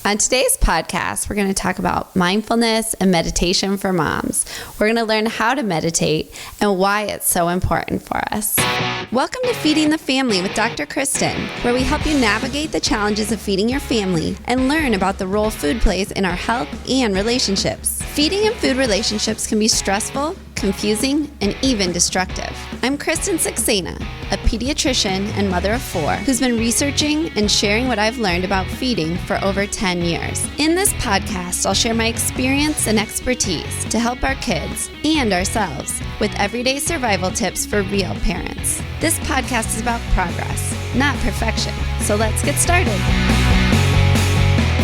On today's podcast, we're going to talk about mindfulness and meditation for moms. We're going to learn how to meditate and why it's so important for us. Welcome to Feeding the Family with Dr. Kristin, where we help you navigate the challenges of feeding your family and learn about the role food plays in our health and relationships. Feeding and food relationships can be stressful, confusing, and even destructive. I'm Kristin a pediatrician and mother of 4 who's been researching and sharing what I've learned about feeding for over 10 years. In this podcast, I'll share my experience and expertise to help our kids and ourselves with everyday survival tips for real parents. This podcast is about progress, not perfection. So let's get started.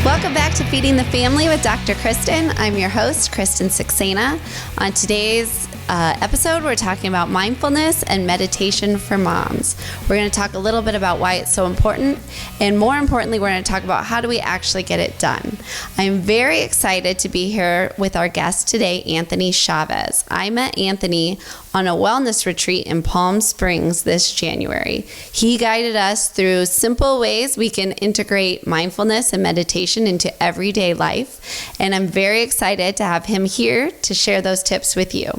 Welcome back to Feeding the Family with Dr. Kristin. I'm your host, Kristin Saxena. On today's episode, we're talking about mindfulness and meditation for moms. We're going to talk a little bit about why it's so important, and more importantly, we're going to talk about how do we actually get it done. I'm very excited to be here with our guest today, Anthony Chavez. I met Anthony on a wellness retreat in Palm Springs this January. He guided us through simple ways we can integrate mindfulness and meditation into everyday life, and I'm very excited to have him here to share those tips with you.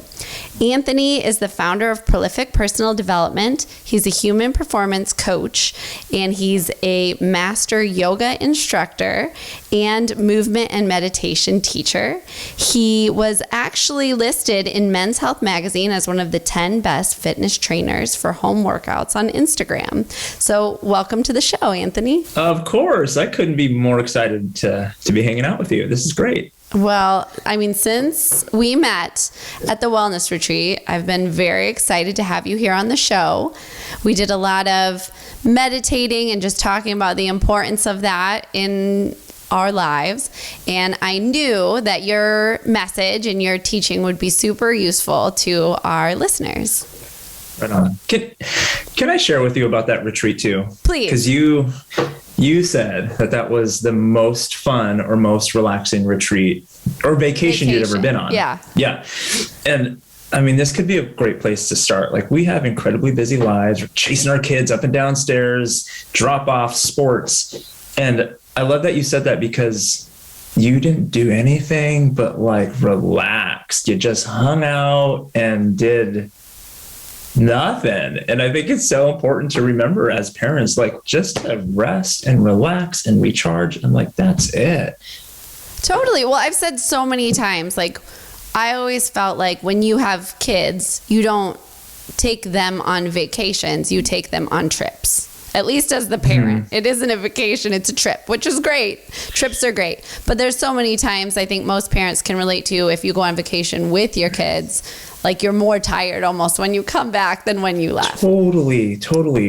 Anthony is the founder of Prolific Personal Development. He's a human performance coach, and he's a master yoga instructor and movement and meditation teacher. He was actually listed in Men's Health magazine as one of the 10 best fitness trainers for home workouts on Instagram. So welcome to the show, Anthony. Of course. I couldn't be more excited to be hanging out with you. This is great. Well, I mean, since we met at the wellness retreat, I've been very excited to have you here on the show. We did a lot of meditating and just talking about the importance of that in our lives. And I knew that your message and your teaching would be super useful to our listeners. Right on. Can I share with you about that retreat too? Please. Because you said that was the most fun or most relaxing retreat or vacation you'd ever been on. Yeah. Yeah. And I mean, this could be a great place to start. Like, we have incredibly busy lives. We're chasing our kids up and down stairs, drop off, sports. And I love that you said that, because you didn't do anything but like relaxed. You just hung out and did nothing. And I think it's so important to remember as parents, like, just to rest and relax and recharge, and like, that's it. Totally. Well, I've said so many times, like, I always felt like when you have kids, you don't take them on vacations, you take them on trips. At least as the parent. It isn't a vacation, it's a trip, which is great. Trips are great. But there's so many times I think most parents can relate to, if you go on vacation with your kids, like, you're more tired almost when you come back than when you left. Totally.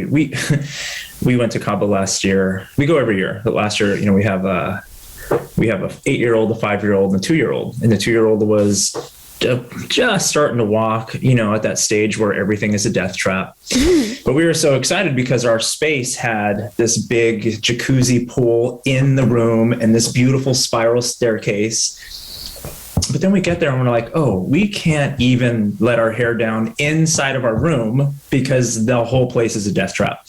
We went to Cabo last year. We go every year. But last year, we have a 8-year-old, a 5-year-old, and a 2-year-old. And the 2-year-old was just starting to walk, at that stage where everything is a death trap. But we were so excited because our space had this big jacuzzi pool in the room and this beautiful spiral staircase. But then we get there and we're like, oh, we can't even let our hair down inside of our room because the whole place is a death trap.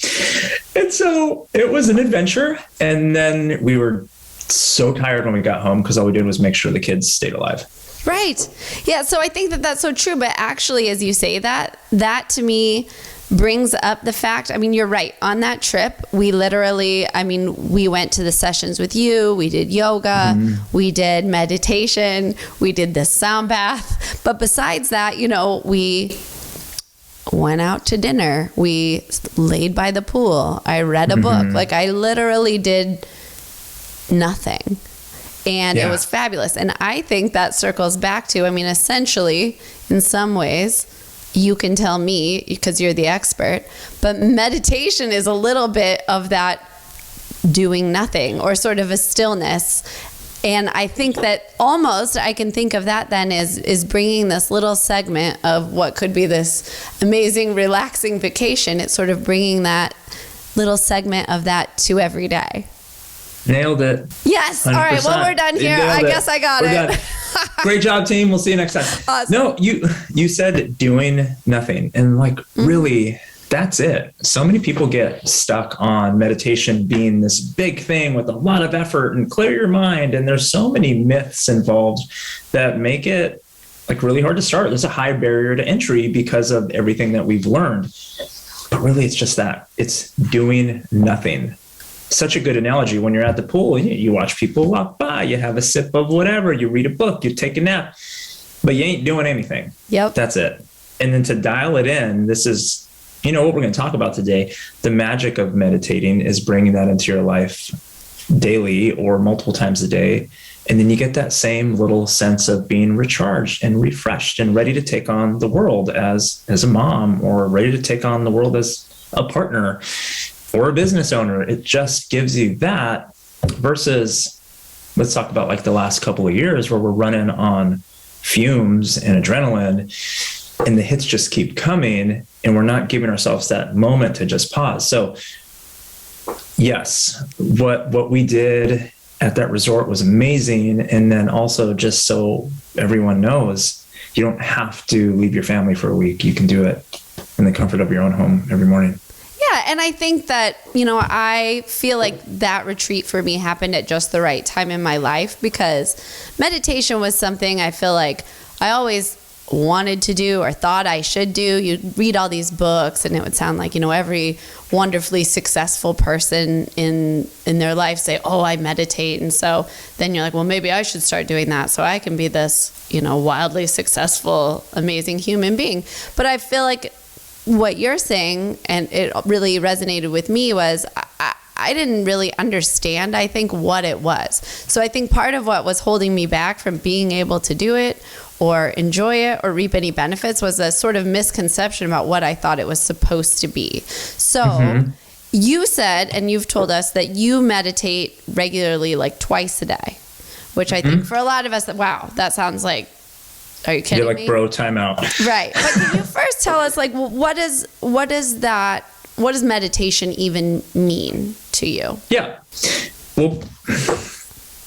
And so it was an adventure. And then we were so tired when we got home because all we did was make sure the kids stayed alive. Right. Yeah. So I think that that's so true. But actually, as you say that to me brings up the fact, I mean, you're right. On that trip, we went to the sessions with you. We did yoga. We did meditation. We did the sound bath. But besides that, we went out to dinner. We laid by the pool. I read a book. Like, I literally did nothing. And It was fabulous. And I think that circles back to, essentially, in some ways, you can tell me because you're the expert, but meditation is a little bit of that doing nothing or sort of a stillness. And I think that almost I can think of that then is bringing this little segment of what could be this amazing, relaxing vacation. It's sort of bringing that little segment of that to every day. Nailed it. Yes. 100%. All right. Well, we're done here. I guess I got it. Great job, team. We'll see you next time. Awesome. No, you said doing nothing. And really, that's it. So many people get stuck on meditation being this big thing with a lot of effort and clear your mind. And there's so many myths involved that make it like really hard to start. There's a high barrier to entry because of everything that we've learned. But really, it's just that. It's doing nothing. Such a good analogy. When you're at the pool, you watch people walk by, you have a sip of whatever, you read a book, you take a nap, but you ain't doing anything. Yep. That's it. And then to dial it in, this is, what we're going to talk about today. The magic of meditating is bringing that into your life daily or multiple times a day. And then you get that same little sense of being recharged and refreshed and ready to take on the world as a mom, or ready to take on the world as a partner or a business owner. It just gives you that versus, let's talk about like the last couple of years where we're running on fumes and adrenaline and the hits just keep coming and we're not giving ourselves that moment to just pause. So yes, what we did at that resort was amazing. And then also, just so everyone knows, you don't have to leave your family for a week. You can do it in the comfort of your own home every morning. Yeah. And I think that, I feel like that retreat for me happened at just the right time in my life, because meditation was something I feel like I always wanted to do or thought I should do. You'd read all these books and it would sound like, every wonderfully successful person in their life say, oh, I meditate. And so then you're like, well, maybe I should start doing that so I can be this, wildly successful, amazing human being. But I feel like what you're saying, and it really resonated with me, was I didn't really understand, I think, what it was. So I think part of what was holding me back from being able to do it or enjoy it or reap any benefits was a sort of misconception about what I thought it was supposed to be. So you said, and you've told us, that you meditate regularly, like twice a day, which I think for a lot of us, wow, that sounds like, are you kidding me? You're like, bro, time out. Right. But can you first tell us, like, what does meditation even mean to you? Yeah. Well,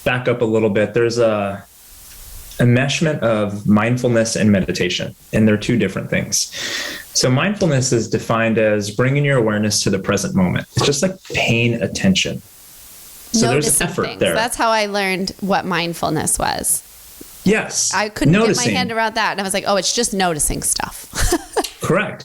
back up a little bit. There's a enmeshment of mindfulness and meditation, and they're two different things. So mindfulness is defined as bringing your awareness to the present moment. It's just like paying attention. So there's effort things. There. That's how I learned what mindfulness was. Yes. I couldn't get my hand around that. And I was like, oh, it's just noticing stuff. Correct.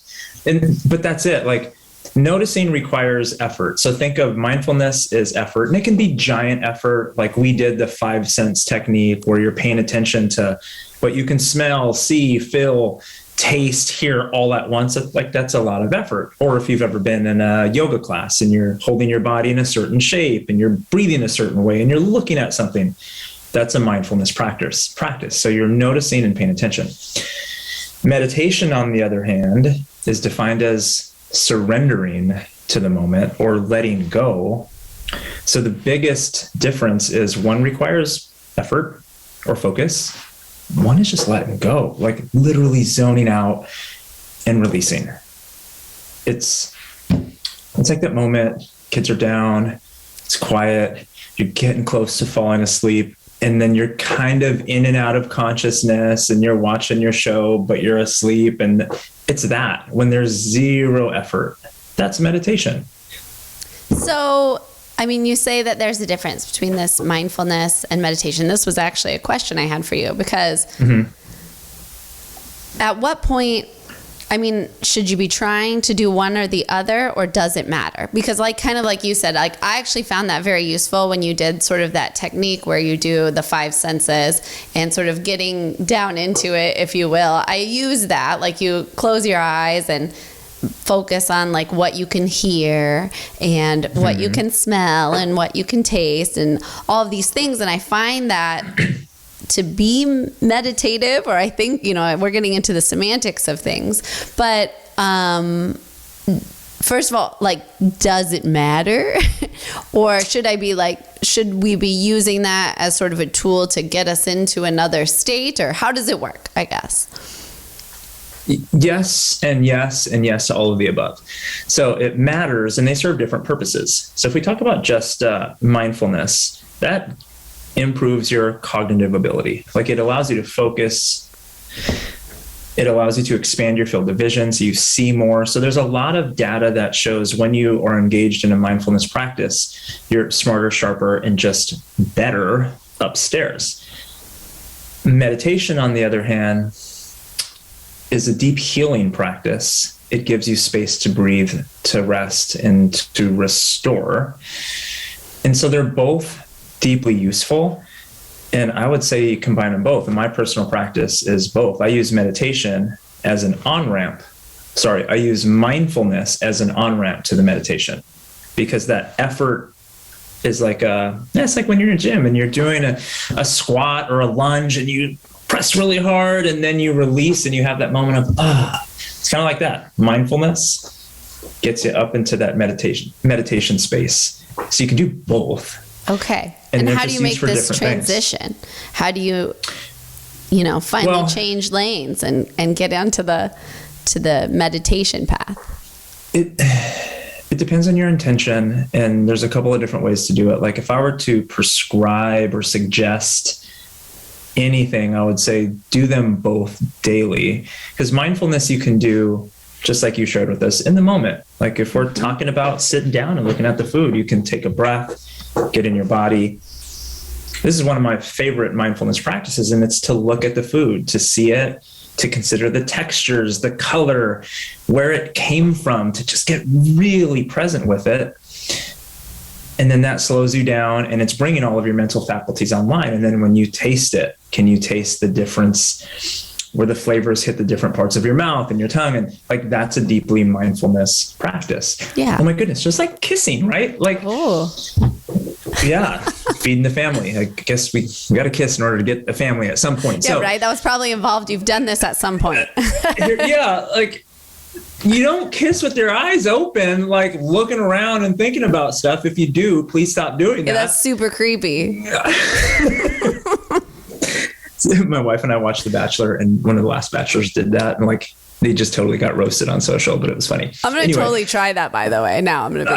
But that's it. Like, noticing requires effort. So think of mindfulness as effort, and it can be giant effort. Like we did the 5 sense technique where you're paying attention to what you can smell, see, feel, taste, hear all at once. Like that's a lot of effort. Or if you've ever been in a yoga class and you're holding your body in a certain shape and you're breathing a certain way and you're looking at something, that's a mindfulness practice. So you're noticing and paying attention. Meditation, on the other hand, is defined as surrendering to the moment or letting go. So the biggest difference is one requires effort or focus. One is just letting go, like literally zoning out and releasing. It's like that moment, kids are down, it's quiet, you're getting close to falling asleep, and then you're kind of in and out of consciousness and you're watching your show, but you're asleep. And it's that when there's zero effort, that's meditation. So, I mean, you say that there's a difference between this mindfulness and meditation. This was actually a question I had for you because at what point, I mean, should you be trying to do one or the other, or does it matter? Because kind of like you said, like I actually found that very useful when you did sort of that technique where you do the 5 senses and sort of getting down into it, if you will. I use that, like you close your eyes and focus on like what you can hear and what you can smell and what you can taste and all of these things. And I find that to be meditative, or I think, we're getting into the semantics of things, but first of all, like, does it matter? Or should we be using that as sort of a tool to get us into another state, or how does it work, I guess? Yes, and yes, and yes to all of the above. So it matters, and they serve different purposes. So if we talk about just mindfulness, that improves your cognitive ability. Like it allows you to focus It allows you to expand your field of vision so you see more. So there's a lot of data that shows when you are engaged in a mindfulness practice, you're smarter, sharper, and just better upstairs. Meditation, on the other hand, is a deep healing practice. It gives you space to breathe, to rest, and to restore. And so they're both deeply useful. And I would say combine them both. And my personal practice is both. I use meditation as an on-ramp. I use mindfulness as an on-ramp to the meditation, because that effort is like it's like when you're in a gym and you're doing a squat or a lunge and you press really hard and then you release and you have that moment of, it's kind of like that. Mindfulness gets you up into that meditation space. So you can do both. Okay. And how do you make this transition? How do you, finally change lanes and get onto the meditation path? It depends on your intention, and there's a couple of different ways to do it. Like if I were to prescribe or suggest anything, I would say do them both daily, because mindfulness you can do just like you shared with us in the moment. Like if we're talking about sitting down and looking at the food, you can take a breath, get in your body. This is one of my favorite mindfulness practices, and it's to look at the food, to see it, to consider the textures, the color, where it came from, to just get really present with it. And then that slows you down, and it's bringing all of your mental faculties online. And then when you taste it, can you taste the difference where the flavors hit the different parts of your mouth and your tongue? And like, that's a deeply mindfulness practice. Yeah. Oh my goodness. Just like kissing, right? Like, yeah, feeding the family. I guess we got to kiss in order to get a family at some point. Yeah, right. That was probably involved. You've done this at some point. Yeah. Like, you don't kiss with your eyes open, like looking around and thinking about stuff. If you do, please stop doing that. Yeah, that's super creepy. My wife and I watched The Bachelor, and one of the last Bachelors did that, and like they just totally got roasted on social, but it was funny. I'm going to totally try that, by the way. Now I'm going to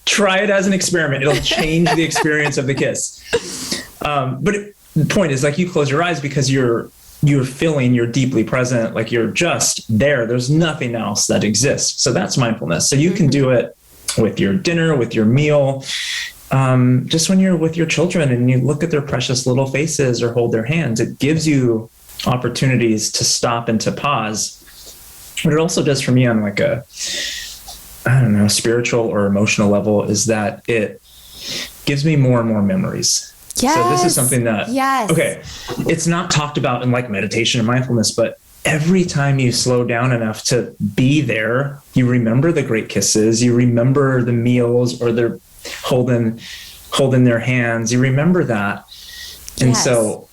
try it as an experiment. It'll change the experience of the kiss. The point is, like, you close your eyes because you're feeling, you're deeply present, like you're just there. There's nothing else that exists. So that's mindfulness. So you can do it with your dinner, with your meal, just when you're with your children and you look at their precious little faces or hold their hands. It gives you opportunities to stop and to pause. What it also does for me on like a, spiritual or emotional level is that it gives me more and more memories. Yes. So this is something that, okay, it's not talked about in like meditation and mindfulness, but every time you slow down enough to be there, you remember the great kisses, you remember the meals, or they're holding their hands, you remember that. And so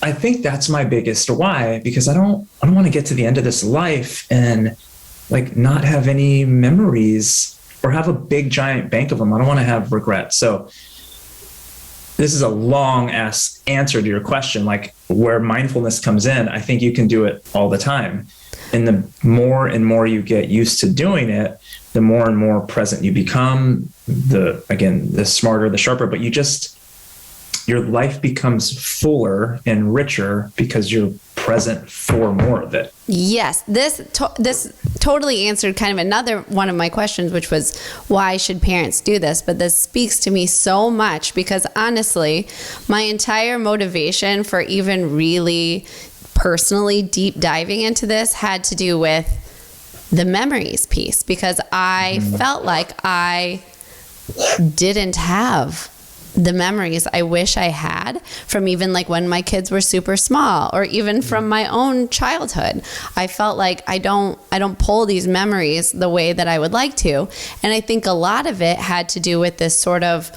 I think that's my biggest why, because I don't want to get to the end of this life and like not have any memories or have a big giant bank of them. I don't want to have regrets. So this is a long ass answer to your question, like where mindfulness comes in. I think you can do it all the time. And the more and more you get used to doing it, the more and more present you become, the smarter, the sharper, but your life becomes fuller and richer because you're present for more of it. Yes. This totally answered kind of another one of my questions, which was why should parents do this? But this speaks to me so much because honestly, my entire motivation for even really personally deep diving into this had to do with the memories piece, because I felt like I didn't have the memories I wish I had from even like when my kids were super small, or even from my own childhood. I felt like I don't pull these memories the way that I would like to. And I think a lot of it had to do with this sort of,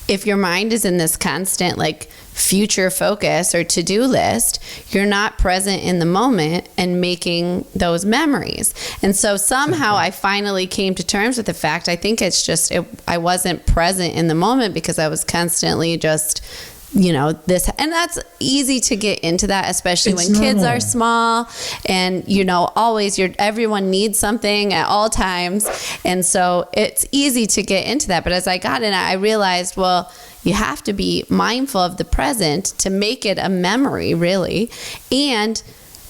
if your mind is in this constant like future focus or to-do list, you're not present in the moment and making those memories. And so somehow I finally came to terms with the fact, I think it's just, I wasn't present in the moment because I was constantly just this, and that's easy to get into that, especially It's when kids normal. are small and, always everyone needs something at all times. And so it's easy to get into that. But as I got in it, I realized, well, you have to be mindful of the present to make it a memory, really. And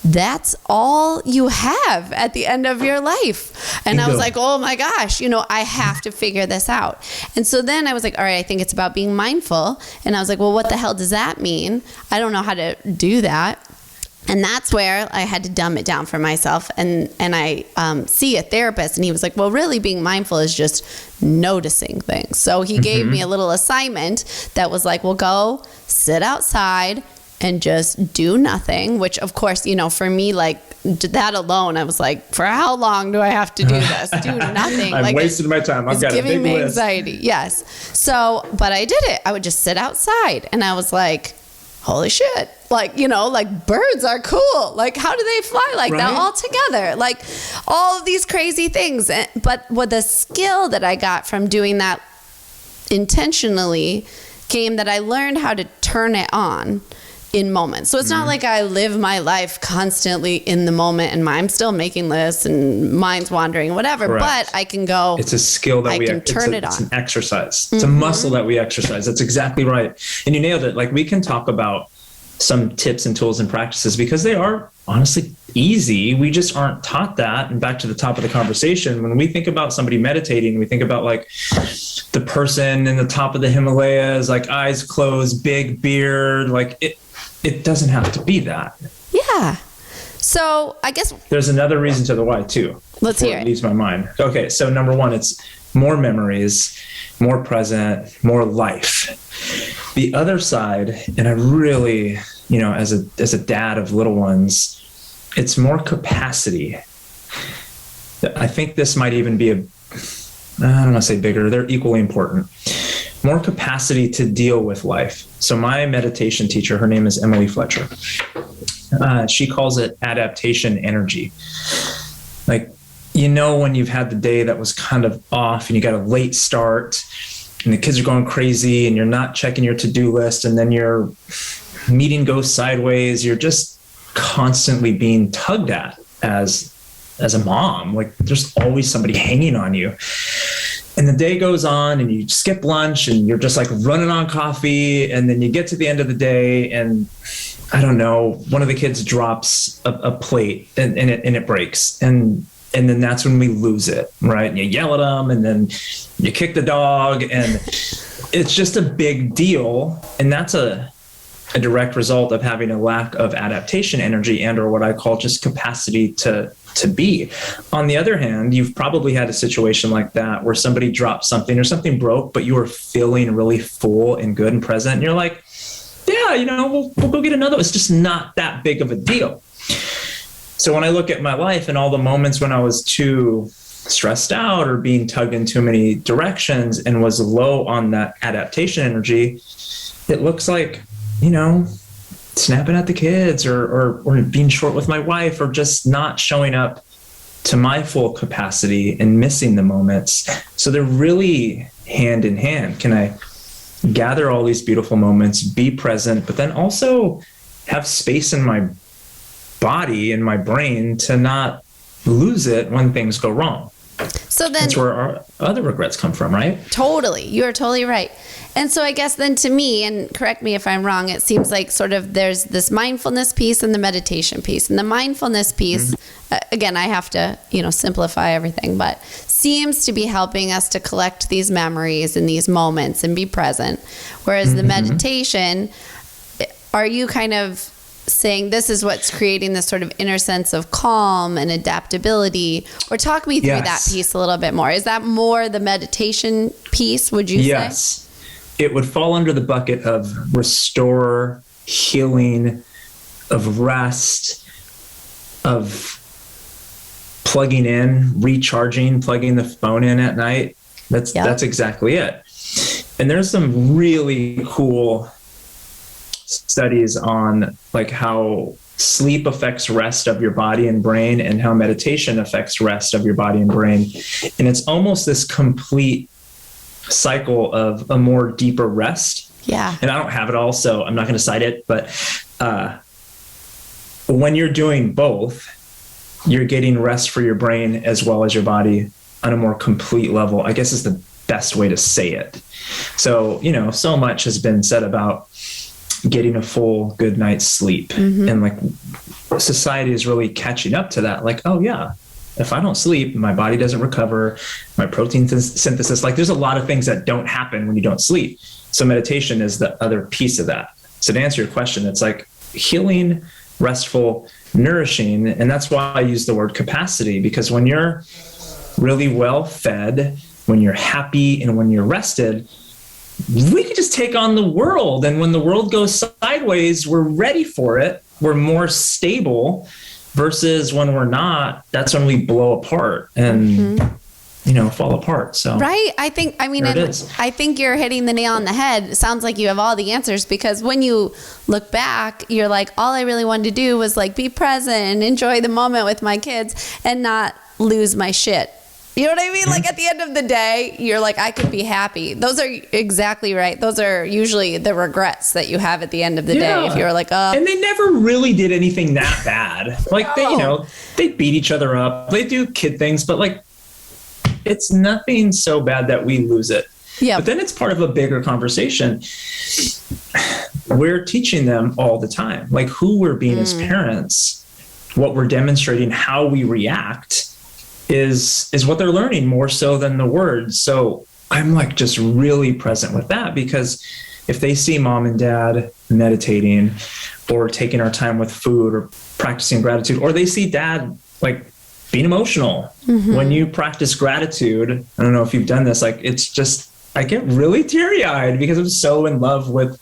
that's all you have at the end of your life. And I was like, oh my gosh, I have to figure this out. And so then I was like, all right, I think it's about being mindful. And I was like, well, what the hell does that mean? I don't know how to do that. And that's where I had to dumb it down for myself. And I see a therapist, and he was like, well, really being mindful is just noticing things. So he gave me a little assignment that was like, well, go sit outside and just do nothing, which of course, for me, like that alone, I was like, for how long do I have to do this? Do nothing. I've wasted my time. I've got a big giving me list. anxiety. Yes. So, but I did it. I would just sit outside, and I was like, holy shit. Like, like birds are cool. Like, how do they fly like that all together? Like all of these crazy things. But with the skill that I got from doing that intentionally came that I learned how to turn it on in moments. So it's not like I live my life constantly in the moment and I'm still making lists and mind's wandering, whatever. Correct. But I can go. It's a skill that we can turn it on. It's an exercise. It's a muscle that we exercise. That's exactly right. And you nailed it. Like, we can talk about some tips and tools and practices because they are honestly easy. We just aren't taught that. And back to the top of the conversation, when we think about somebody meditating, we think about like the person in the top of the Himalayas, like eyes closed, big beard, like it doesn't have to be that. Yeah. So I guess there's another reason to the why too. Let's hear it. It leaves my mind. Okay. So number one, it's more memories, more present, more life. The other side, and I really, as a dad of little ones, it's more capacity. I think this might even be I don't want to say bigger. They're equally important. More capacity to deal with life. So my meditation teacher, her name is Emily Fletcher. She calls it adaptation energy. Like, when you've had the day that was kind of off and you got a late start and the kids are going crazy and you're not checking your to-do list and then your meeting goes sideways, you're just constantly being tugged at as a mom. Like, there's always somebody hanging on you. And the day goes on and you skip lunch and you're just like running on coffee. And then you get to the end of the day and I don't know, one of the kids drops a plate and it breaks. And then that's when we lose it, right? And you yell at them and then you kick the dog and it's just a big deal. And that's a direct result of having a lack of adaptation energy and or what I call just capacity to be. On the other hand, you've probably had a situation like that where somebody dropped something or something broke, but you were feeling really full and good and present. And you're like, yeah, we'll go get another. It's just not that big of a deal. So when I look at my life and all the moments when I was too stressed out or being tugged in too many directions and was low on that adaptation energy, it looks like, snapping at the kids or being short with my wife or just not showing up to my full capacity and missing the moments. So they're really hand in hand. Can I gather all these beautiful moments, be present, but then also have space in my body and my brain to not lose it when things go wrong? So then that's where our other regrets come from, right? Totally. You're totally right. And so I guess then to me, and correct me if I'm wrong, it seems like sort of there's this mindfulness piece and the meditation piece. And the mindfulness piece, again, I have to, simplify everything, but seems to be helping us to collect these memories and these moments and be present. Whereas the meditation, are you kind of saying this is what's creating this sort of inner sense of calm and adaptability? Or talk me through that piece a little bit more. Is that more the meditation piece, would you say? Yes. It would fall under the bucket of restore, healing, of rest, of plugging in, recharging, plugging the phone in at night. That's exactly it. And there's some really cool studies on like how sleep affects rest of your body and brain and how meditation affects rest of your body and brain. And it's almost this complete cycle of a more deeper rest Yeah. And I don't have it all, so I'm not going to cite it. But when you're doing both, you're getting rest for your brain as well as your body on a more complete level, I guess is the best way to say it. So, so much has been said about getting a full good night's sleep. Mm-hmm. And like society is really catching up to that. Like, oh yeah, if I don't sleep, my body doesn't recover, my protein synthesis, like there's a lot of things that don't happen when you don't sleep. So meditation is the other piece of that. So to answer your question, it's like healing, restful, nourishing. And that's why I use the word capacity, because when you're really well fed, when you're happy, and when you're rested, we can just take on the world. And when the world goes sideways, we're ready for it. We're more stable, versus when we're not, that's when we blow apart and, fall apart. So, right. I think you're hitting the nail on the head. It sounds like you have all the answers, because when you look back, you're like, all I really wanted to do was like be present and enjoy the moment with my kids and not lose my shit. You know what I mean? Mm-hmm. Like at the end of the day, you're like, I could be happy. Those are exactly right. Those are usually the regrets that you have at the end of the day. If you're like, and they never really did anything that bad. Like they beat each other up. They do kid things, but like, it's nothing so bad that we lose it. Yeah. But then it's part of a bigger conversation. We're teaching them all the time, like who we're being as parents, what we're demonstrating, how we react is what they're learning more so than the words. So I'm like just really present with that, because if they see mom and dad meditating or taking our time with food or practicing gratitude, or they see dad like being emotional, when you practice gratitude, I don't know if you've done this, like it's just, I get really teary-eyed because I'm so in love with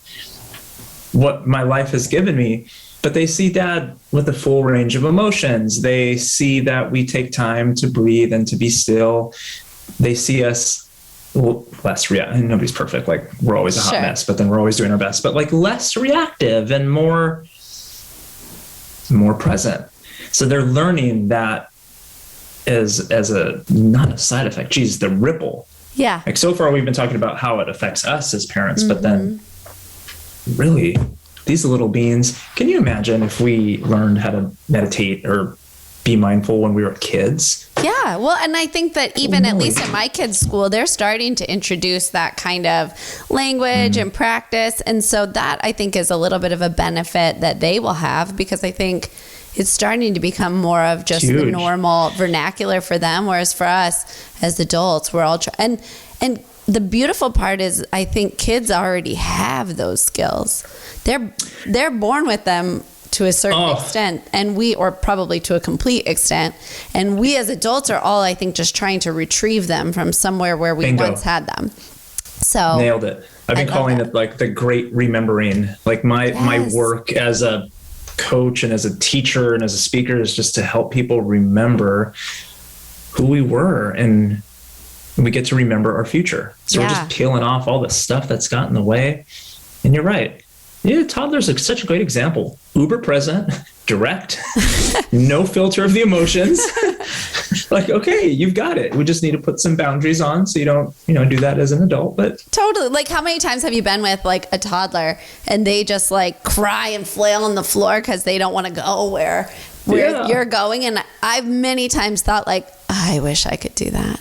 what my life has given me. But they see dad with a full range of emotions. They see that we take time to breathe and to be still. They see us less reactive. Nobody's perfect. Like we're always a hot mess, but then we're always doing our best, but like less reactive and more present. So they're learning that as a, not a side effect, geez, the ripple. Yeah. Like so far we've been talking about how it affects us as parents, but then really, these little beings, can you imagine if we learned how to meditate or be mindful when we were kids? Yeah. Well, and I think that even at least at my kids' school, they're starting to introduce that kind of language and practice. And so that I think is a little bit of a benefit that they will have, because I think it's starting to become more of just the normal vernacular for them. Whereas for us as adults, we're all and the beautiful part is I think kids already have those skills. They're born with them to a certain extent, and or probably to a complete extent. And we as adults are all, I think, just trying to retrieve them from somewhere where we once had them. So nailed it. I've been calling it like the great remembering. Like my work as a coach and as a teacher and as a speaker is just to help people remember who we were, and we get to remember our future. So we're just peeling off all the stuff that's got in the way. And you're right. Yeah, toddlers are such a great example. Uber present, direct, no filter of the emotions. Like, okay, you've got it. We just need to put some boundaries on so you don't, do that as an adult. But totally. Like, how many times have you been with like a toddler and they just like cry and flail on the floor because they don't want to go where you're going? And I've many times thought like, I wish I could do that.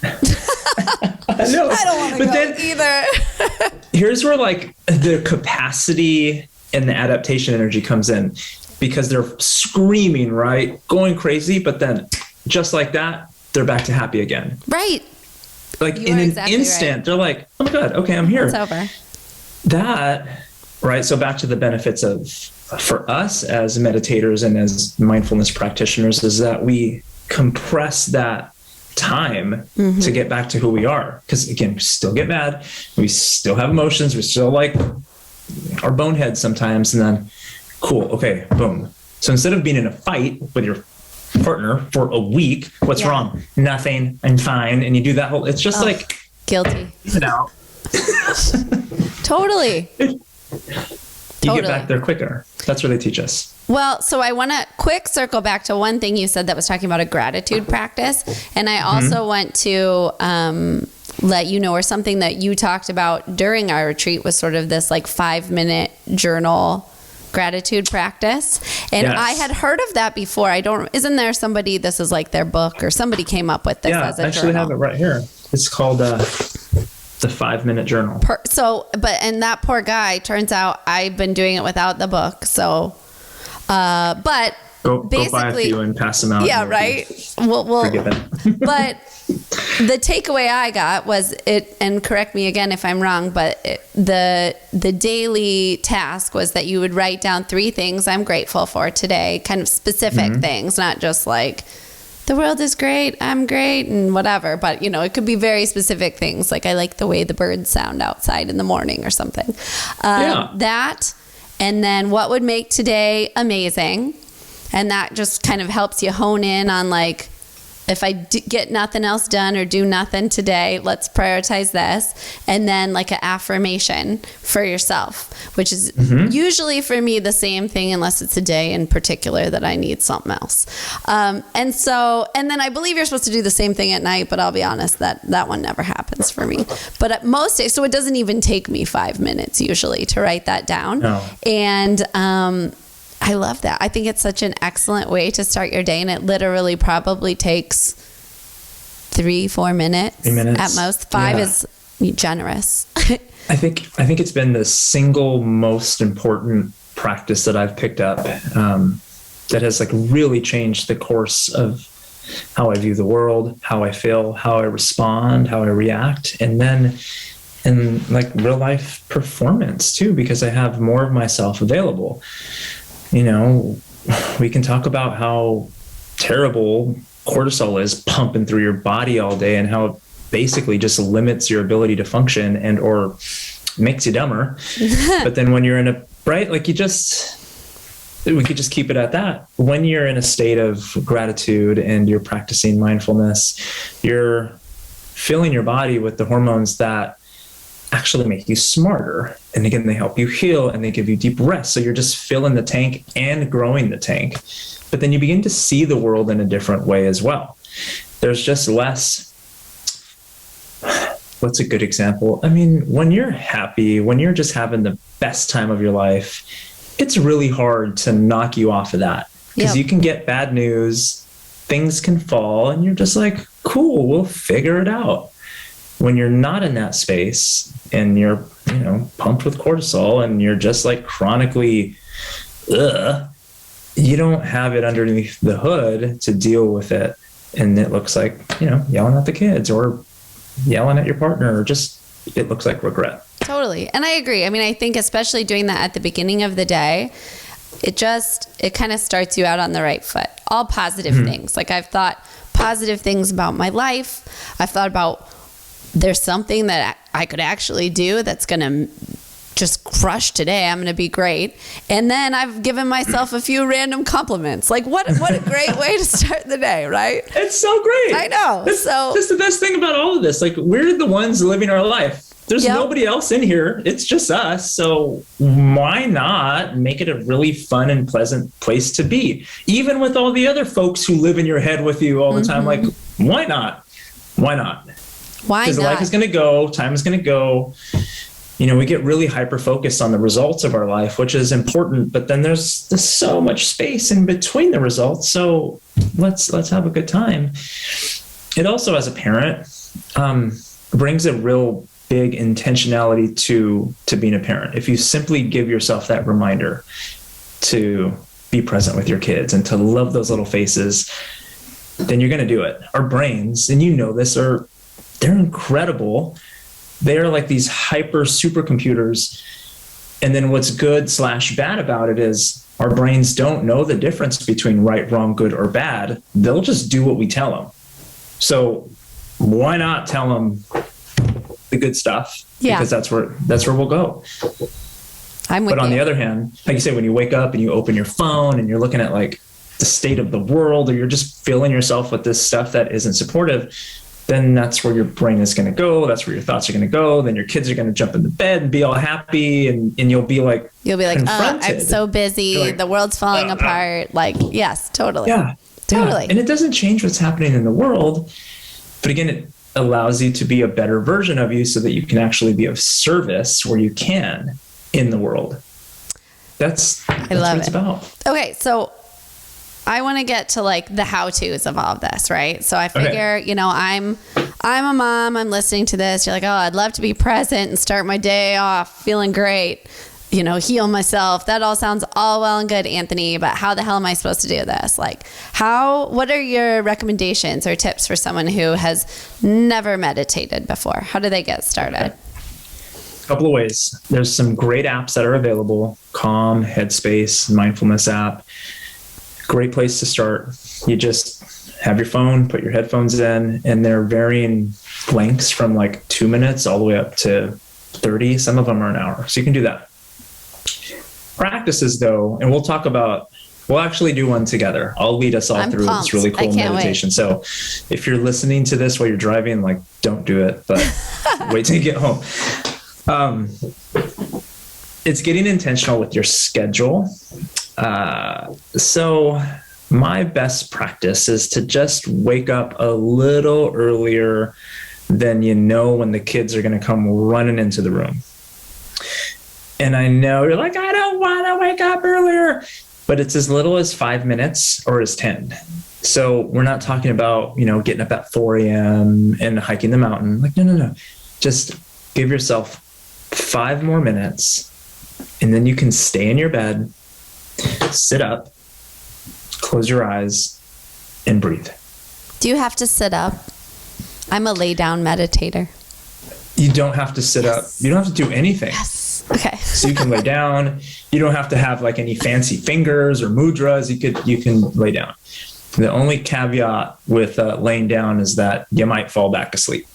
I know. I don't want to go either. Here's where like the capacity and the adaptation energy comes in, because they're screaming, right? Going crazy. But then just like that, they're back to happy again. Right. Like in an instant, they're like, oh my God, okay, I'm here. It's over. That, right? So back to the benefits for us as meditators and as mindfulness practitioners is that we compress that time to get back to who we are. Because again, we still get mad, we still have emotions, we still like our boneheads sometimes, and then cool, okay, boom. So instead of being in a fight with your partner for a week, what's wrong? Nothing, I'm fine. And you do that whole, it's just like guilty. No. Totally. You get back there quicker. That's what they teach us. Well, so I want to quick circle back to one thing you said that was talking about a gratitude practice. And I also went to let you know, or something that you talked about during our retreat was sort of this like 5-minute journal gratitude practice. And yes. I had heard of that before. Isn't there somebody, this is like their book, or somebody came up with this as a journal? Yeah, I actually have it right here. It's called the 5-minute journal. And that poor guy, turns out I've been doing it without the book. So, but go buy a few and pass them out. Yeah, right. We'll but the takeaway I got was it, and correct me again if I'm wrong, but the daily task was that you would write down 3 things I'm grateful for today, kind of specific things, not just like the world is great, I'm great, and whatever. But, it could be very specific things, like I like the way the birds sound outside in the morning or something. That, and then what would make today amazing. And that just kind of helps you hone in on like, if I get nothing else done or do nothing today, let's prioritize this. And then like an affirmation for yourself, which is usually for me the same thing, unless it's a day in particular that I need something else. And then I believe you're supposed to do the same thing at night, but I'll be honest, that one never happens for me. But at most days, so it doesn't even take me 5 minutes usually to write that down. No. And, I love that. I think it's such an excellent way to start your day, and it literally probably takes 3-4 minutes. 3 minutes at most. 5 is generous. I think it's been the single most important practice that I've picked up that has like really changed the course of how I view the world, how I feel, how I respond, how I react, and then in like real life performance too, because I have more of myself available. We can talk about how terrible cortisol is pumping through your body all day and how it basically just limits your ability to function and or makes you dumber. But then when you're in we could just keep it at that. When you're in a state of gratitude and you're practicing mindfulness, you're filling your body with the hormones that actually make you smarter. And again, they help you heal and they give you deep rest. So you're just filling the tank and growing the tank. But then you begin to see the world in a different way as well. There's just less. What's a good example? I mean, when you're happy, when you're just having the best time of your life, it's really hard to knock you off of that, because you can get bad news, things can fall, and you're just like, cool, we'll figure it out. When you're not in that space and you're, pumped with cortisol and you're just like chronically, you don't have it underneath the hood to deal with it. And it looks like, yelling at the kids or yelling at your partner, or just, it looks like regret. Totally. And I agree. I mean, I think especially doing that at the beginning of the day, it kind of starts you out on the right foot. All positive things. Like I've thought positive things about my life. I've thought about there's something that I could actually do that's going to just crush today. I'm going to be great. And then I've given myself a few random compliments. Like what a great way to start the day, right? It's so great. I know. That's the best thing about all of this. Like we're the ones living our life. There's nobody else in here. It's just us. So why not make it a really fun and pleasant place to be? Even with all the other folks who live in your head with you all the time. Like, why not? Why not? Why not? Because life is going to go, time is going to go. We get really hyper-focused on the results of our life, which is important, but then there's so much space in between the results. So let's have a good time. It also, as a parent, brings a real big intentionality to being a parent. If you simply give yourself that reminder to be present with your kids and to love those little faces, then you're going to do it. Our brains, and this, they're incredible. They're like these hyper supercomputers. And then what's good/bad about it is our brains don't know the difference between right, wrong, good, or bad. They'll just do what we tell them. So why not tell them the good stuff? Yeah. Because that's where we'll go. But on the other hand, like you say, when you wake up and you open your phone and you're looking at like the state of the world, or you're just filling yourself with this stuff that isn't supportive, then that's where your brain is going to go. That's where your thoughts are going to go. Then your kids are going to jump into bed and be all happy. And you'll be like, I'm so busy. Like, the world's falling apart. Like, yes, totally. Yeah, totally. Yeah. And it doesn't change what's happening in the world. But again, allows you to be a better version of you so that you can actually be of service where you can in the world. That's what it's about. Okay, so I want to get to like the how-tos of all of this, right? So I figure, you know, I'm a mom, I'm listening to this. You're like, oh, I'd love to be present and start my day off feeling great, you know, heal myself. That all sounds all well and good, Anthony, but how the hell am I supposed to do this? Like, what are your recommendations or tips for someone who has never meditated before? How do they get started? Couple of ways. There's some great apps that are available. Calm, Headspace, Mindfulness app. Great place to start. You just have your phone, put your headphones in, and they're varying lengths from like 2 minutes all the way up to 30. Some of them are an hour. So you can do that. Practices though, and we'll actually do one together. I'll lead us all through this really cool meditation. Wait. So if you're listening to this while you're driving, like don't do it, but wait till you get home. It's getting intentional with your schedule. So my best practice is to just wake up a little earlier than when the kids are going to come running into the room. And I know you're like, I don't want to wake up earlier, but it's as little as 5 minutes or as 10. So we're not talking about, getting up at 4 a.m. and hiking the mountain. Like, no. Just give yourself 5 more minutes and then you can stay in your bed, sit up, close your eyes and breathe. Do you have to sit up? I'm a lay down meditator. You don't have to sit up. You don't have to do anything. Yes. Okay. So you can lay down. You don't have to have like any fancy fingers or mudras. You can lay down. The only caveat with laying down is that you might fall back asleep.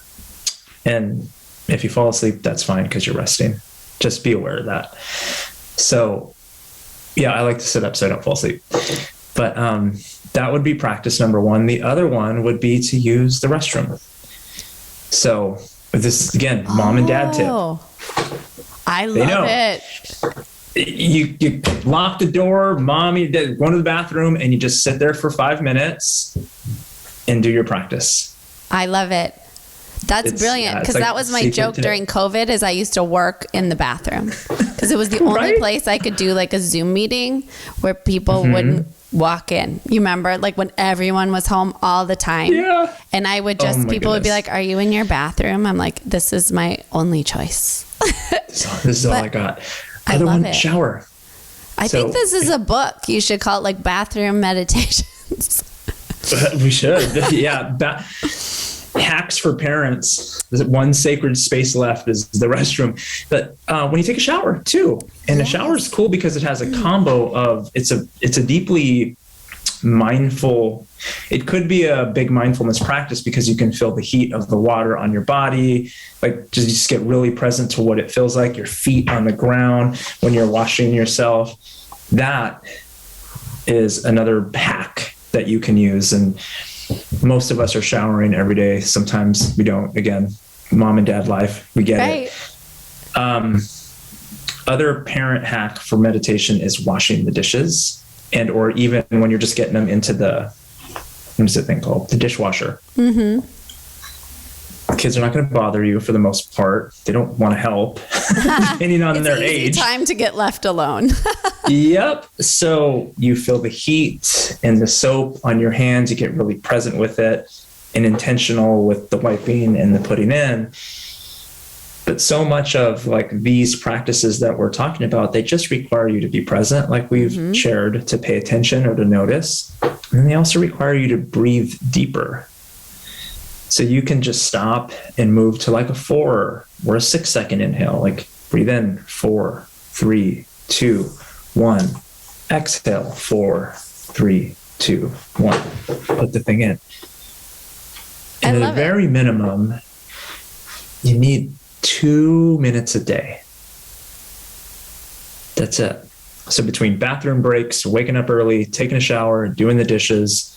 And if you fall asleep, that's fine because you're resting. Just be aware of that. So yeah, I like to sit up so I don't fall asleep. But that would be practice number one. The other one would be to use the restroom. So this, again, mom and dad tip. I love it. You lock the door, mom, you go to the bathroom, and you just sit there for 5 minutes and do your practice. I love it. That's brilliant, because that was my joke during COVID is I used to work in the bathroom because it was the only place I could do like a Zoom meeting where people wouldn't walk in. You remember like when everyone was home all the time? Yeah. And I would people would be like, are you in your bathroom? I'm like, this is my only choice. This is all I got. Other one, shower. I think this is a book. You should call it like Bathroom Meditations. We should. Yeah. Hacks for parents. There's one sacred space left is the restroom. But when you take a shower too, and a shower is cool because it has a combo of it's a deeply mindful. It could be a big mindfulness practice because you can feel the heat of the water on your body. Like just get really present to what it feels like. Your feet on the ground when you're washing yourself. That is another hack that you can use. And most of us are showering every day. Sometimes we don't. Again, mom and dad life, we get it. Other parent hack for meditation is washing the dishes or even when you're just getting them into what is the thing called? The dishwasher. Mm-hmm. Kids are not going to bother you for the most part. They don't want to help, depending on their age. It's time to get left alone. Yep. So you feel the heat and the soap on your hands. You get really present with it and intentional with the wiping and the putting in. But so much of like these practices that we're talking about, they just require you to be present, like we've shared, to pay attention or to notice. And they also require you to breathe deeper. So you can just stop and move to like a 4 or a 6 second inhale, like breathe in 4, 3, 2, 1. Exhale 4, 3, 2, 1. Put the thing in. And at a very minimum, you need 2 minutes a day. That's it. So between bathroom breaks, waking up early, taking a shower, doing the dishes,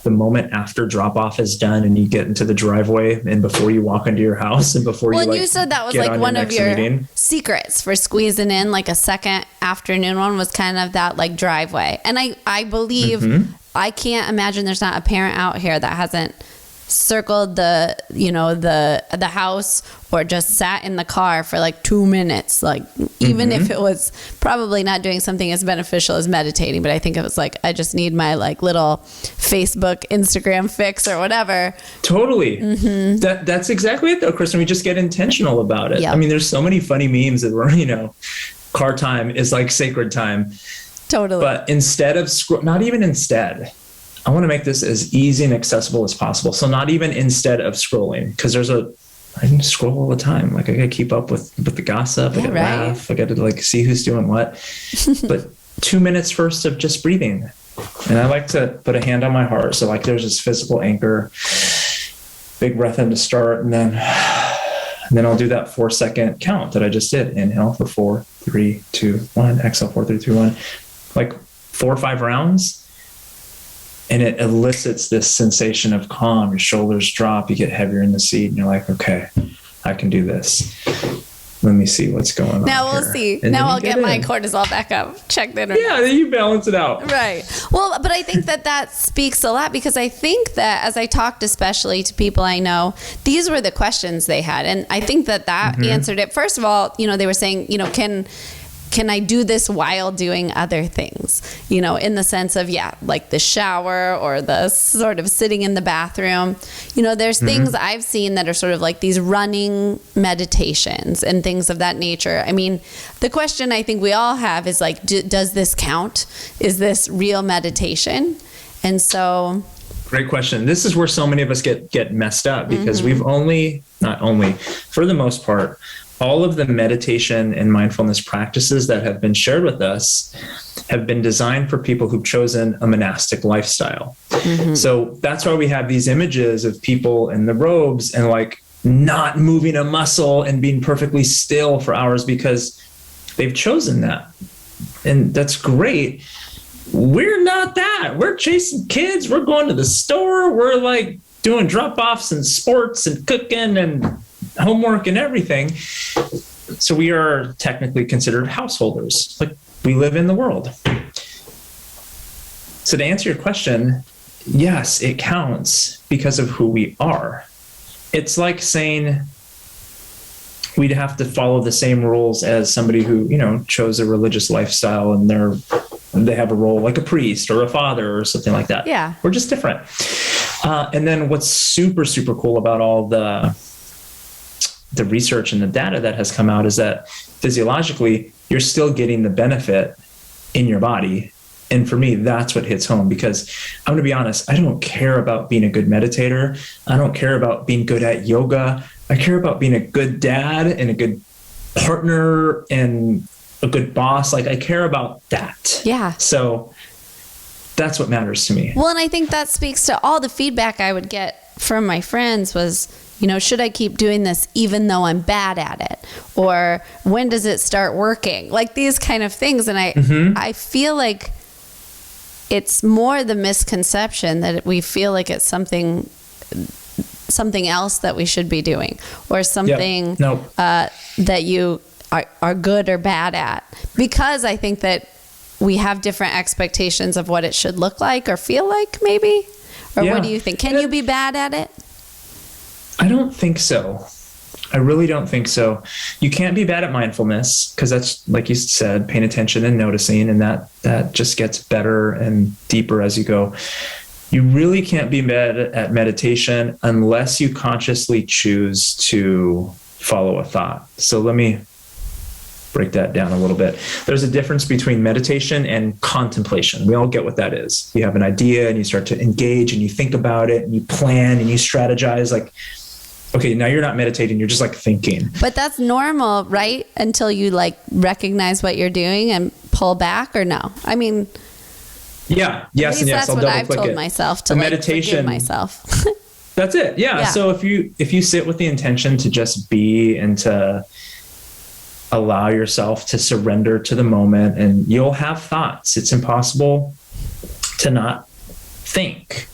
the moment after drop off is done and you get into the driveway and before you walk into your house and before you you said that was like one of your secrets for squeezing in like a second afternoon one was kind of that like driveway. And I believe I can't imagine there's not a parent out here that hasn't circled the house or just sat in the car for like 2 minutes, like even if it was probably not doing something as beneficial as meditating, but I think it was like, I just need my like little Facebook, Instagram fix or whatever. Totally. That's exactly it though, Kristin. We just get intentional about it. Yep. I mean, there's so many funny memes that were, car time is like sacred time. Totally. But instead of not even instead, I want to make this as easy and accessible as possible. So not even instead of scrolling, because I can scroll all the time. Like I got to keep up with the gossip. I got to laugh. I got to like see who's doing what. But 2 minutes first of just breathing. And I like to put a hand on my heart. So like there's this physical anchor, big breath in to start. And then I'll do that 4-second count that I just did. Inhale for 4, 3, 2, 1. Exhale, 4, 3, 2, 1. Like 4 or 5 rounds. And it elicits this sensation of calm. Your shoulders drop, you get heavier in the seat, and you're like, okay, I can do this. Let me see what's going on. Now we'll see. And now I'll get my cortisol back up. Check the internet. Yeah, you balance it out. Right. Well, but I think that speaks a lot, because I think that as I talked especially to people I know, these were the questions they had. And I think that answered it. First of all, they were saying, can I do this while doing other things? In the sense of, like the shower or the sort of sitting in the bathroom. There's things I've seen that are sort of like these running meditations and things of that nature. I mean, the question I think we all have is like, does this count? Is this real meditation? And so... Great question. This is where so many of us get messed up, because we've for the most part, all of the meditation and mindfulness practices that have been shared with us have been designed for people who've chosen a monastic lifestyle. So that's why we have these images of people in the robes and like not moving a muscle and being perfectly still for hours, because they've chosen that. And that's great. We're not that. We're chasing kids. We're going to the store. We're like doing drop-offs and sports and cooking and homework and everything. So we are technically considered householders. Like we live in the world. So to answer your question, yes, it counts because of who we are. It's like saying we'd have to follow the same rules as somebody who, chose a religious lifestyle and they have a role like a priest or a father or something like that. Yeah. We're just different. And then what's super, super cool about all the research and the data that has come out is that physiologically, you're still getting the benefit in your body. And for me, that's what hits home, because I'm going to be honest, I don't care about being a good meditator. I don't care about being good at yoga. I care about being a good dad and a good partner and a good boss. Like I care about that. Yeah. So that's what matters to me. Well, and I think that speaks to all the feedback I would get from my friends was, should I keep doing this even though I'm bad at it? Or when does it start working? Like these kind of things. And I feel like it's more the misconception that we feel like it's something else that we should be doing, or something that you are good or bad at. Because I think that we have different expectations of what it should look like or feel like, maybe? Or what do you think? Can you be bad at it? I don't think so. I really don't think so. You can't be bad at mindfulness, because that's, like you said, paying attention and noticing, and that just gets better and deeper as you go. You really can't be bad at meditation unless you consciously choose to follow a thought. So let me break that down a little bit. There's a difference between meditation and contemplation. We all get what that is. You have an idea and you start to engage and you think about it and you plan and you strategize. Like, okay, now you're not meditating, you're just like thinking. But that's normal, right? Until you like recognize what you're doing and pull back, or no? I mean, yeah, yes, and yes. That's what I've told myself to forgive myself. That's it. Yeah. So if you sit with the intention to just be and to allow yourself to surrender to the moment, and you'll have thoughts. It's impossible to not think.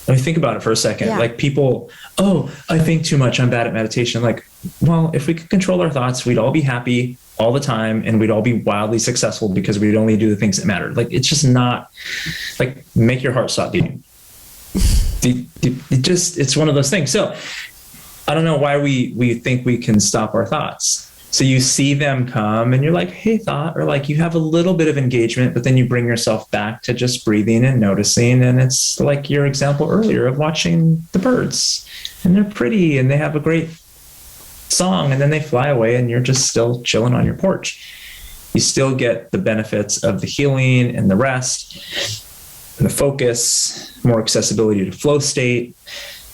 Let me think about it for a second. Yeah. Like people, I think too much, I'm bad at meditation. Like, well, if we could control our thoughts, we'd all be happy all the time and we'd all be wildly successful because we'd only do the things that matter. Like, it's just not, like, make your heart stop beating. It's one of those things. So I don't know why we think we can stop our thoughts. So you see them come and you're like, hey, thought, or like you have a little bit of engagement, but then you bring yourself back to just breathing and noticing. And it's like your example earlier of watching the birds, and they're pretty and they have a great song, and then they fly away and you're just still chilling on your porch. You still get the benefits of the healing and the rest and the focus, more accessibility to flow state.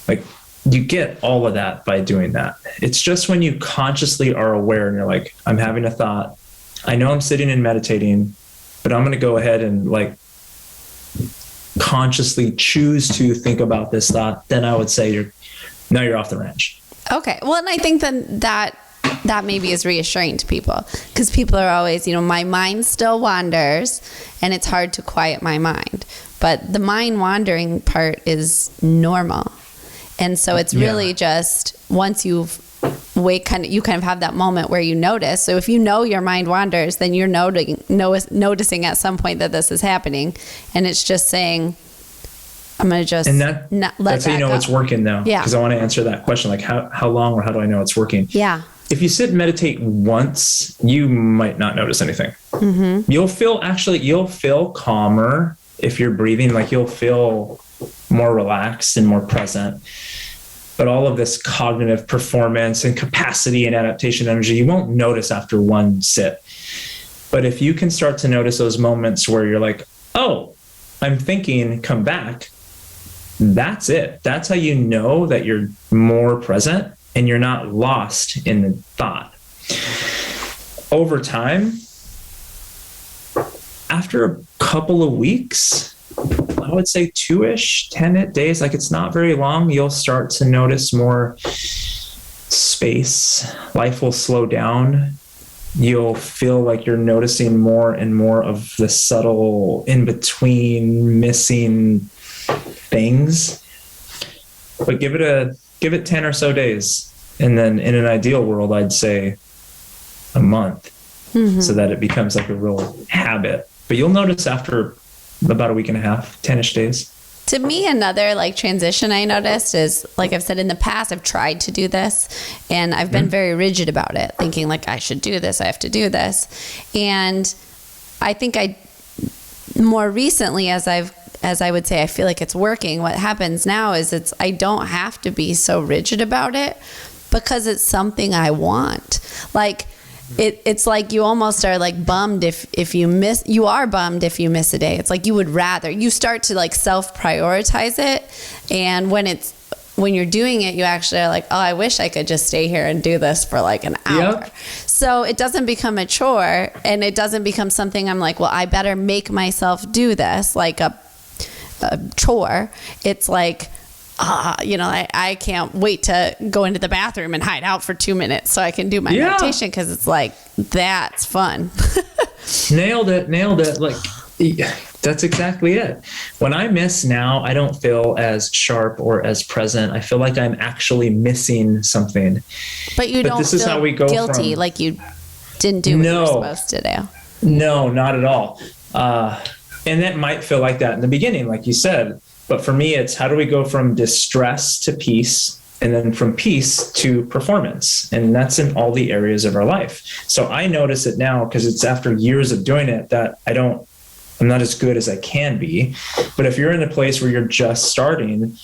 Like, you get all of that by doing that. It's just when you consciously are aware and you're like, I'm having a thought. I know I'm sitting and meditating, but I'm going to go ahead and like consciously choose to think about this thought. Then I would say you're off the ranch. Okay. Well, and I think then that maybe is reassuring to people, because people are always, my mind still wanders and it's hard to quiet my mind. But the mind wandering part is normal. And so it's really just once you kind of have that moment where you notice. So if you know your mind wanders, then you're noticing at some point that this is happening. And it's just saying, I'm going to just not let that's how you know it's working though. Yeah. Because I want to answer that question, like how long or how do I know it's working? Yeah. If you sit and meditate once, you might not notice anything. Mm-hmm. You'll feel calmer if you're breathing, like you'll feel more relaxed and more present. But all of this cognitive performance and capacity and adaptation energy, you won't notice after one sit. But if you can start to notice those moments where you're like, oh, I'm thinking, come back, that's it. That's how you know that you're more present and you're not lost in the thought. Over time, after a couple of weeks, I would say 2-ish, 10 days, like it's not very long, you'll start to notice more space. Life will slow down. You'll feel like you're noticing more and more of the subtle in-between missing things. But give it 10 or so days. And then in an ideal world, I'd say a month, so that it becomes like a real habit. But you'll notice after about a week and a half, 10-ish days. To me, another like transition I noticed is, like I've said in the past, I've tried to do this and I've been very rigid about it, thinking like I should do this, I have to do this. And I think more recently, as I would say, I feel like it's working. What happens now is I don't have to be so rigid about it because it's something I want. Like, it's like you almost are like bummed if you miss, you are bummed if you miss a day. It's like you start to like self-prioritize it. And when you're doing it, you actually are like, oh, I wish I could just stay here and do this for like an hour. Yep. So it doesn't become a chore, and it doesn't become something I'm like, well, I better make myself do this, like a chore. It's like, I can't wait to go into the bathroom and hide out for 2 minutes so I can do my meditation, because it's like, that's fun. Nailed it. Like, that's exactly it. When I miss now, I don't feel as sharp or as present. I feel like I'm actually missing something. But you don't feel how we go guilty, like you didn't do what you were supposed to do. No, not at all. And that might feel like that in the beginning, like you said. But for me, it's how do we go from distress to peace, and then from peace to performance? And that's in all the areas of our life. So I notice it now because it's after years of doing it that I'm not as good as I can be. But if you're in a place where you're just starting,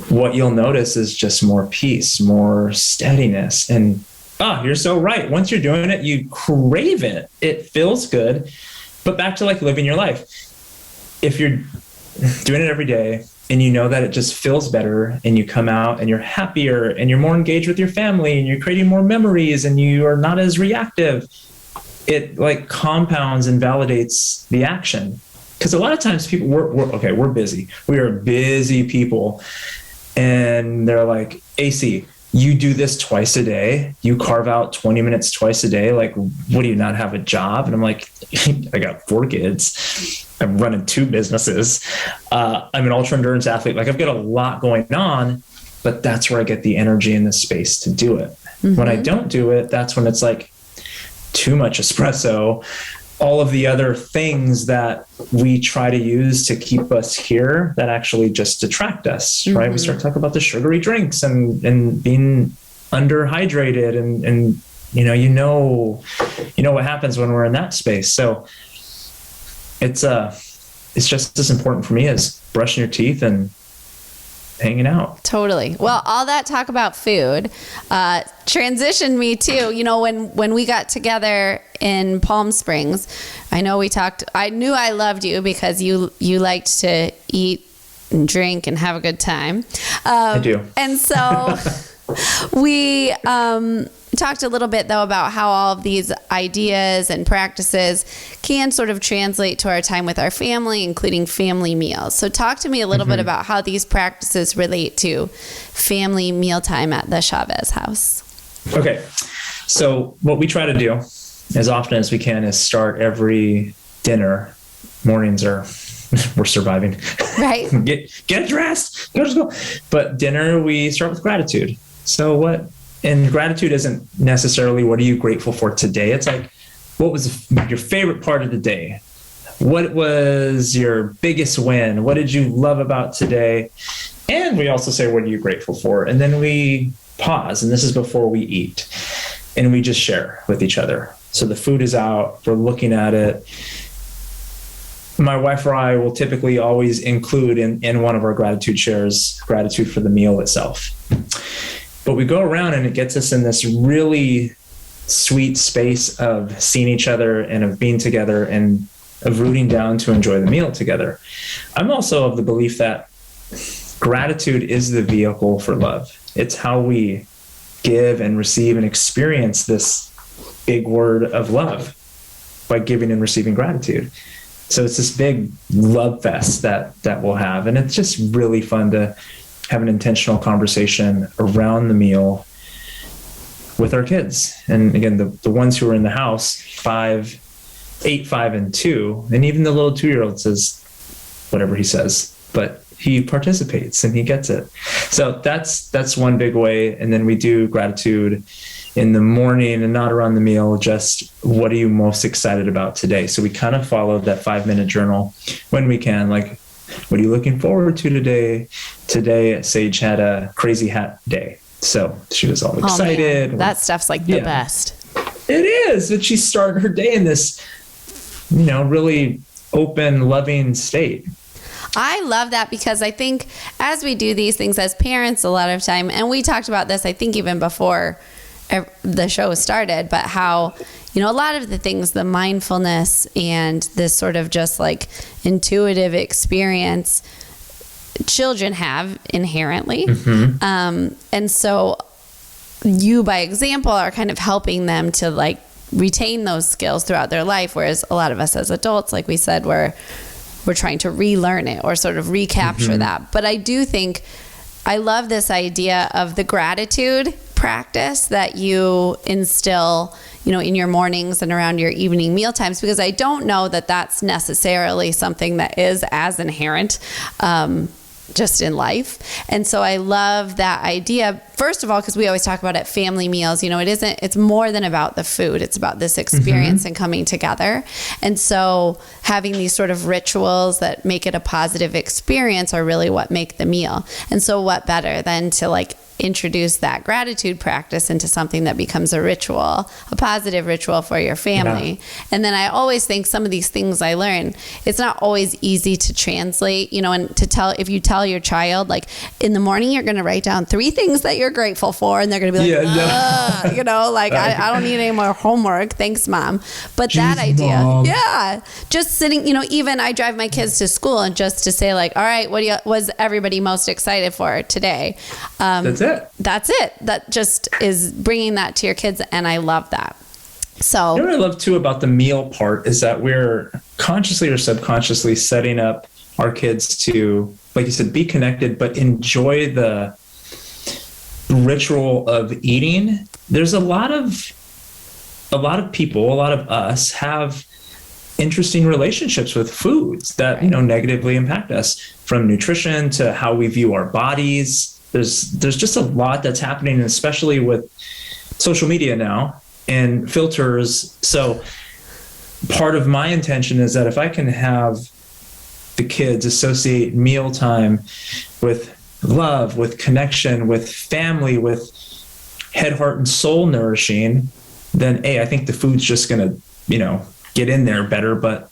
what you'll notice is just more peace, more steadiness. And you're so right. Once you're doing it, you crave it. It feels good. But back to like living your life. If you're doing it every day and you know that it just feels better, and you come out and you're happier and you're more engaged with your family and you're creating more memories and you are not as reactive, it like compounds and validates the action. Because a lot of times people, we're busy. We are busy people. And they're like, AC, you do this twice a day. You carve out 20 minutes twice a day. Like, what, do you not have a job? And I'm like, I got 4 kids. I'm running 2 businesses. I'm an ultra endurance athlete. Like, I've got a lot going on, but that's where I get the energy and the space to do it. Mm-hmm. When I don't do it, that's when it's like too much espresso, all of the other things that we try to use to keep us here that actually just detract us, right? We start talking about the sugary drinks and being underhydrated and you know what happens when we're in that space. So it's just as important for me as brushing your teeth and hanging out. Totally. Well, all that talk about food transitioned me to, when we got together in Palm Springs, I knew I loved you because you liked to eat and drink and have a good time. I do. And so we talked a little bit, though, about how all of these ideas and practices can sort of translate to our time with our family, including family meals. So talk to me a little bit about how these practices relate to family mealtime at the Chavez house. Okay. So what we try to do as often as we can is start every dinner. Mornings we're surviving. Right. Get dressed. Go to school. But dinner, we start with gratitude. So and gratitude isn't necessarily what are you grateful for today? It's like, what was your favorite part of the day? What was your biggest win? What did you love about today? And we also say, what are you grateful for? And then we pause, and this is before we eat, and we just share with each other. So the food is out, we're looking at it. My wife or I will typically always include in one of our gratitude shares, gratitude for the meal itself. But we go around and it gets us in this really sweet space of seeing each other and of being together and of rooting down to enjoy the meal together. I'm also of the belief that gratitude is the vehicle for love. It's how we give and receive and experience this big word of love by giving and receiving gratitude. So it's this big love fest that we'll have. And it's just really fun to have an intentional conversation around the meal with our kids. And again, the ones who are in the house, 8, 5, and 2, and even the little 2-year-old says whatever he says, but he participates and he gets it. So that's one big way. And then we do gratitude in the morning and not around the meal, just what are you most excited about today? So we kind of follow that 5-minute journal when we can, like, what are you looking forward to today? Today, Sage had a crazy hat day. So she was all excited. Man. That stuff's like the best. It is. But she's starting her day in this, really open, loving state. I love that because I think as we do these things as parents a lot of time, and we talked about this, I think even before the show started, but how, a lot of the things, the mindfulness and this sort of just like intuitive experience children have inherently. And so you, by example, are kind of helping them to like retain those skills throughout their life. Whereas a lot of us as adults, like we said, we're trying to relearn it or sort of recapture that. But I do think I love this idea of the gratitude practice that you instill, in your mornings and around your evening meal times, because I don't know that that's necessarily something that is as inherent just in life. And so I love that idea, first of all, because we always talk about at family meals, it's more than about the food. It's about this experience and coming together. And so having these sort of rituals that make it a positive experience are really what make the meal. And so what better than to like introduce that gratitude practice into something that becomes a ritual, a positive ritual for your family. Yeah. And then I always think some of these things I learn, it's not always easy to translate, and to tell, if you tell your child, like in the morning, you're going to write down 3 things that you're grateful for. And they're going to be like, I don't need any more homework. Thanks, Mom. But jeez, that idea, Mom. Just sitting, even I drive my kids to school and just to say like, all right, was everybody most excited for today? That's it. That just is bringing that to your kids. And I love that. So what I love too about the meal part is that we're consciously or subconsciously setting up our kids to, like you said, be connected, but enjoy the ritual of eating. There's a lot of people, a lot of us have interesting relationships with foods that, negatively impact us, from nutrition to how we view our bodies. There's just a lot that's happening, especially with social media now and filters. So part of my intention is that if I can have the kids associate mealtime with love, with connection, with family, with head, heart, and soul nourishing, then I think the food's just going to, get in there better. But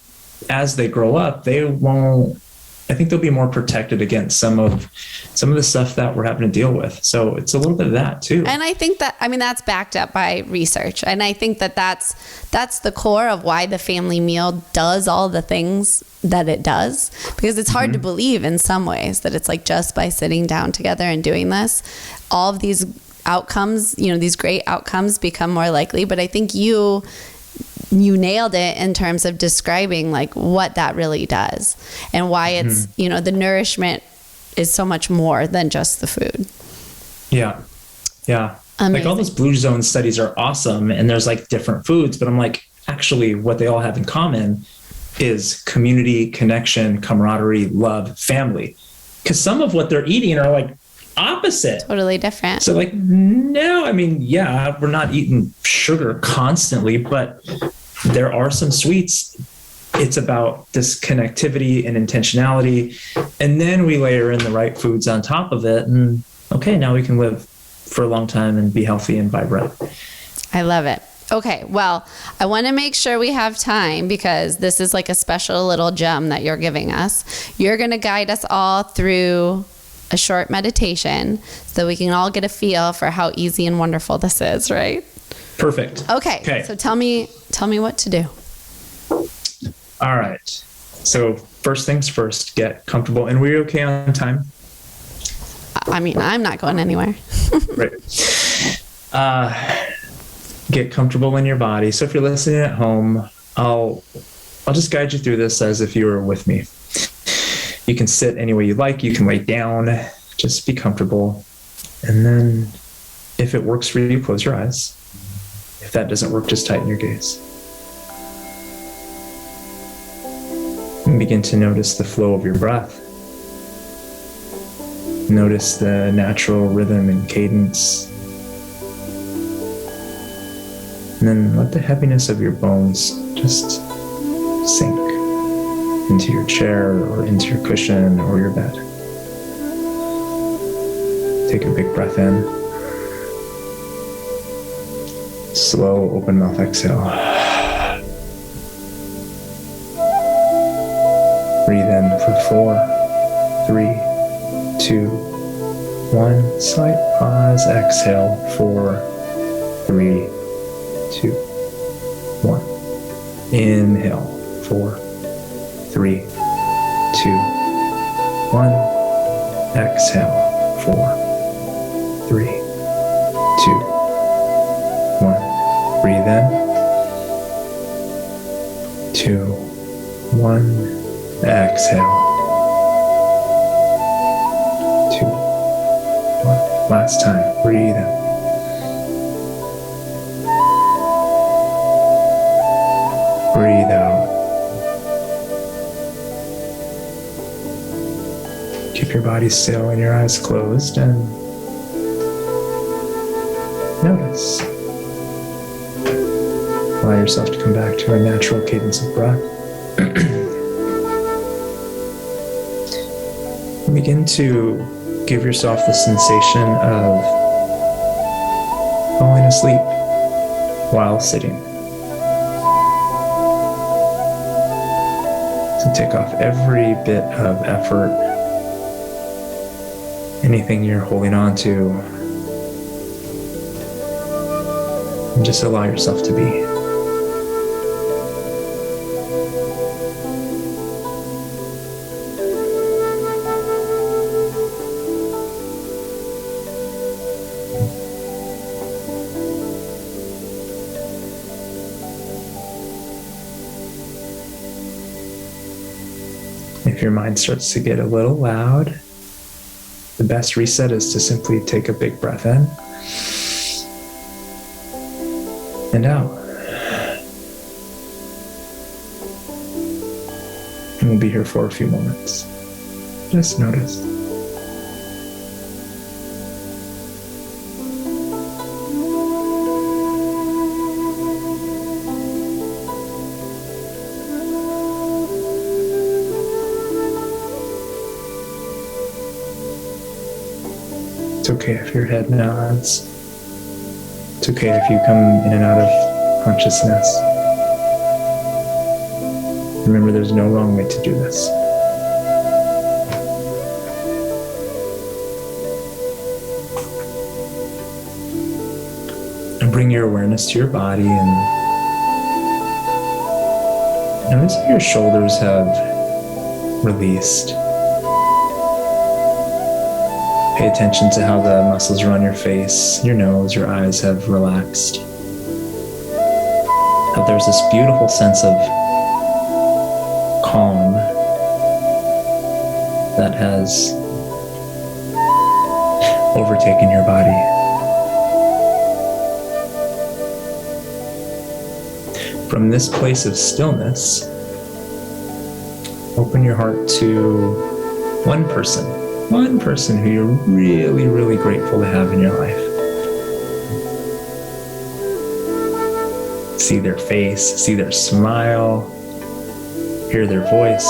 as they grow up, I think they'll be more protected against some of the stuff that we're having to deal with. So it's a little bit of that too. And I think that's backed up by research. And I think that's the core of why the family meal does all the things that it does, because it's hard to believe in some ways that it's like just by sitting down together and doing this, all of these outcomes, these great outcomes become more likely. But I think you nailed it in terms of describing like what that really does and why it's, the nourishment is so much more than just the food. Yeah. Yeah. Amazing. Like all those blue zone studies are awesome. And there's like different foods, but I'm like, actually what they all have in common is community, connection, camaraderie, love, family. Because some of what they're eating are like opposite. Totally different. So like, no, we're not eating sugar constantly, but there are some sweets. It's about this connectivity and intentionality. And then we layer in the right foods on top of it. And okay, now we can live for a long time and be healthy and vibrant. I love it. Okay, well, I want to make sure we have time because this is like a special little gem that you're giving us. You're going to guide us all through a short meditation so we can all get a feel for how easy and wonderful this is, right? Perfect. Okay. So tell me what to do. All right. So first things first, get comfortable. And we're okay on time? I'm not going anywhere. Right. Get comfortable in your body. So if you're listening at home, I'll just guide you through this as if you were with me. You can sit any way you like. You can lay down. Just be comfortable. And then if it works for you, close your eyes. If that doesn't work, just tighten your gaze. And begin to notice the flow of your breath. Notice the natural rhythm and cadence. And then let the heaviness of your bones just sink into your chair or into your cushion or your bed. Take a big breath in. Slow, open mouth exhale. Breathe in for 4, 3, 2, 1. Slight pause. Exhale. 4, 3, 2, 1. Inhale. 4, 3, 2, 1. Exhale. 4, 3, 2, 1. Breathe in. 2, 1. Exhale. 2, 1. Last time. Breathe in. Breathe out. Keep your body still and your eyes closed and notice. Allow yourself to come back to a natural cadence of breath. Begin to give yourself the sensation of falling asleep while sitting. So take off every bit of effort, anything you're holding on to, and just allow yourself to be. If your mind starts to get a little loud, the best reset is to simply take a big breath in and out. And we'll be here for a few moments. Just notice. It's okay if your head nods. It's okay if you come in and out of consciousness. Remember, there's no wrong way to do this. And bring your awareness to your body and notice how your shoulders have released. Pay attention to how the muscles around your face, your nose, your eyes have relaxed. How there's this beautiful sense of calm that has overtaken your body. From this place of stillness, open your heart to one person who you're really, really grateful to have in your life. See their face, see their smile, hear their voice.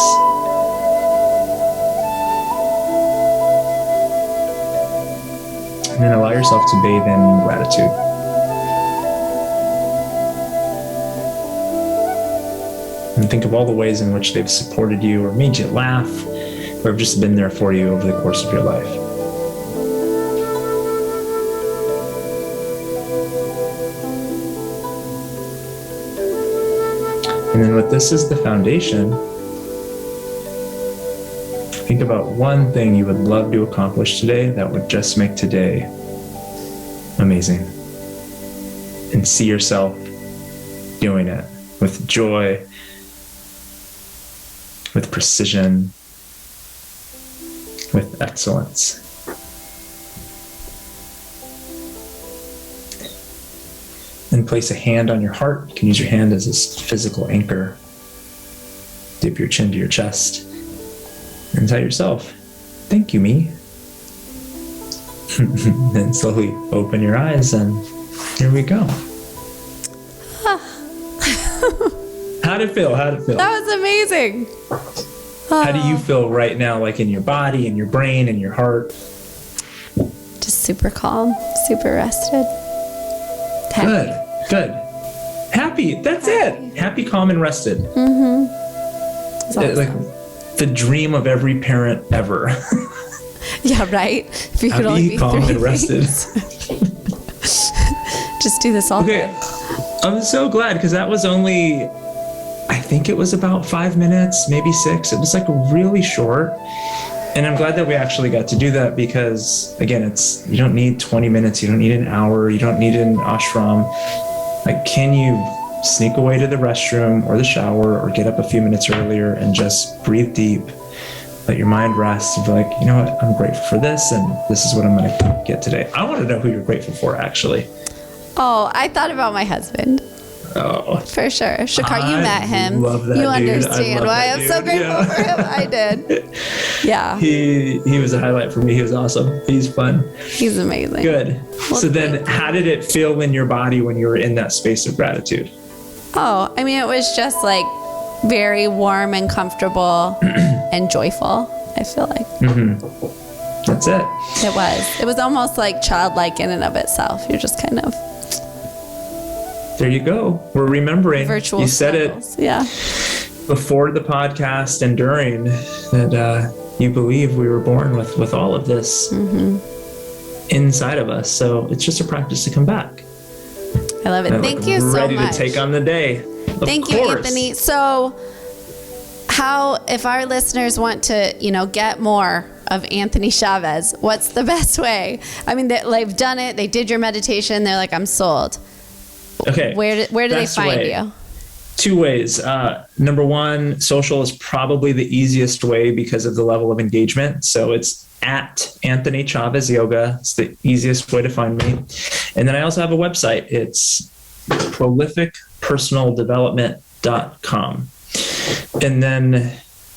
And then allow yourself to bathe in gratitude. And think of all the ways in which they've supported you or made you laugh, or have just been there for you over the course of your life. And then with this as the foundation, think about one thing you would love to accomplish today that would just make today amazing. And see yourself doing it with joy, with precision, with excellence. And place a hand on your heart. You can use your hand as this physical anchor. Dip your chin to your chest and tell yourself, thank you, me. Then slowly open your eyes and here we go. How'd it feel? That was amazing. How do you feel right now, like in your body, in your brain, in your heart? Just super calm, super rested. Happy. Good. Happy. That's it. Happy, calm, and rested. Mm-hmm. Awesome. Like the dream of every parent ever. Yeah, right? If you could only be calm, and rested. Just do this all day. I'm so glad because that was only, I think it was about 5 minutes, maybe 6. It was like really short. And I'm glad that we actually got to do that because, again, you don't need 20 minutes. You don't need an hour. You don't need an ashram. Like, can you sneak away to the restroom or the shower or get up a few minutes earlier and just breathe deep, let your mind rest and be like, you know what, I'm grateful for this and this is what I'm going to get today. I want to know who you're grateful for, actually. Oh, I thought about my husband. Oh, for sure. Shakar, you met him. Love that you dude. Understand why I'm so grateful for him. I did. Yeah. He was a highlight for me. He was awesome. He's fun. He's amazing. Good. Well, so then how did it feel in your body when you were in that space of gratitude? Oh, I mean, it was just like very warm and comfortable and joyful, I feel like. Mm-hmm. That's it. It was. It was almost like childlike in and of itself. You're just kind of... There you go. We're remembering. Virtual you said struggles. It yeah. Before the podcast and during that you believe we were born with all of this inside of us. So it's just a practice to come back. I love it. Thank you so much. Ready to take on the day. Thank you, Anthony. So if our listeners want to, get more of Anthony Chavez, what's the best way? I mean, they've done it. They did your meditation. They're like, I'm sold. Okay. Where do they find you? 2 ways. Number one, social is probably the easiest way because of the level of engagement. So it's at Anthony Chavez Yoga. It's the easiest way to find me. And then I also have a website. It's prolificpersonaldevelopment.com. And then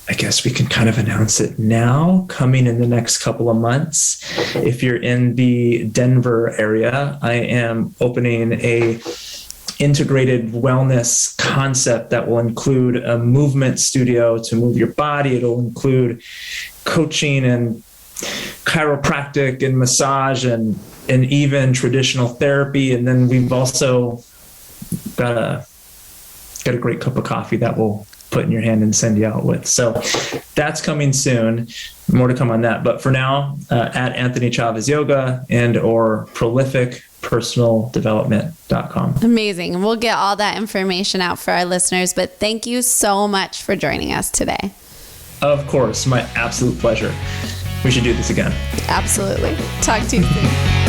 I guess we can kind of announce it now, coming in the next couple of months. If you're in the Denver area, I am opening a integrated wellness concept that will include a movement studio to move your body. It'll include coaching and chiropractic and massage and even traditional therapy. And then we've also got a great cup of coffee that we'll put in your hand and send you out with. So that's coming soon. More to come on that. But for now, at Anthony Chavez Yoga and or prolificpersonaldevelopment.com. Amazing. We'll get all that information out for our listeners, but thank you so much for joining us today. Of course, my absolute pleasure. We should do this again. Absolutely. Talk to you soon.